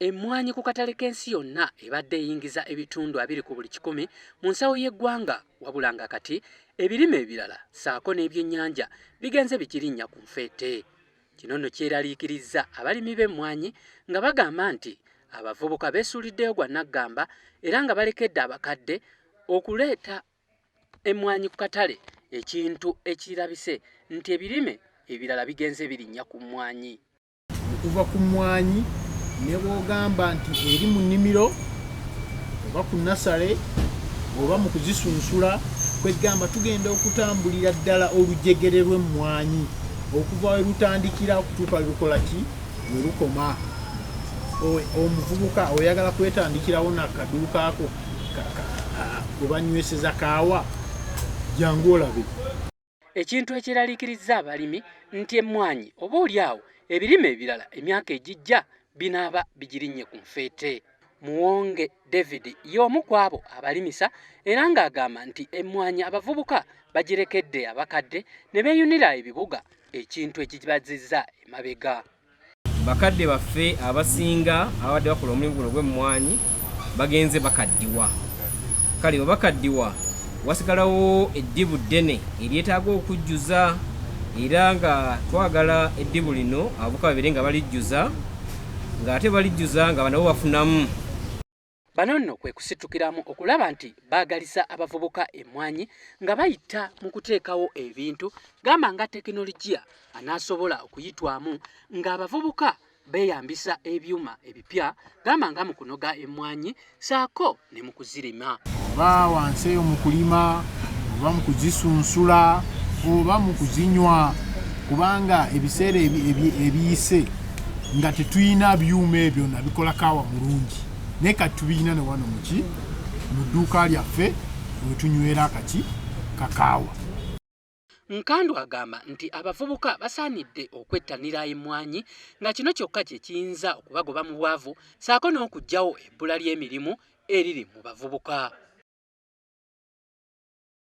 Emmwanyi ku katale k'ensi yonna ebadde eyingiza ebitundu 2 ku buli 100 mu nsawo y'eggwanga, wabula nga kati ebirime ebirala ssaako n'ebyennyanja bigenze bikirinnya ku nfeete. Kino nno kyeraliikirizza abalimi b'emmwanyi nga bagamba nti abavubuka beesuuliddeyo gwa naggamba era nga balekedde abakadde okuleeta emmwanyi ku katale, ekintu ekirabise nti ebirime ebirala bigenze birinnya ku mmwanyi. Okuva ku mmwanyi ne bw'ogamba nti eri mu nnimiro oba ku nasale oba mu kuzisunsula, kwegamba tugenda okutambulira ddala olujegere lw'emmwanyi okuva we lutandikira okutuuka lukola ki we lukoma. Omuvubuka oyagala kwetandikirawo n'akaduuka ako we banyweseza kaawa, jangu olabe. Ekintu ekiraliikirizza abalimi nti emmwanyi oba oliawo ebirime ebirala emyaka egijja binaaba bigirinnye ku nfeete. Muwonge David y'omu ku abo abalimisa era ng'agamba nti emmwanyi abavubuka bagirekedde abakadde ne beeyunira ebibuga, ekintu ekibazizza emabega. Bakadde baffe abasinga abadde bakola omulimu guno gw'emmwanyi bagenze bakaddiwa. Kale bwe bakaddiwa wasigalawo eddibu ddene eryetaaga okujjuza, era nga twagala eddibu lino abavubuka babere nga balijjuza, ng'ate balijjuza nga nabo bafunamu. Bano nno kwe kusitukiramu okulaba nti baagalisa abavubuka emmwanyi nga bayita mu kuteekawo ebintu gamba nga tekinologiya anaasobola okuyitwamu ng'abavubuka beeyambisa ebyuma ebipya gamba nga mu kunoga emmwanyi saako ne mu kuzirima. Oba wansi eyo mu kulima, oba mu kuzisunsula, oba mu kuzinywa, kubanga ebiseera ebiyise nga tetuyina byuma ebyo nabikola kaawa mulungi, naye kati tubiina ne wano muki mu dduuka lyaffe we tunywera akaki kakaawa. Nkandwa agamba nti abavubuka basaanidde okwettanira emmwanyi nga kino kyokka kye kiyinza okubagoba mu bwavu saako n'okuggyawo ebbula ly'emirimu eriri mu bavubuka.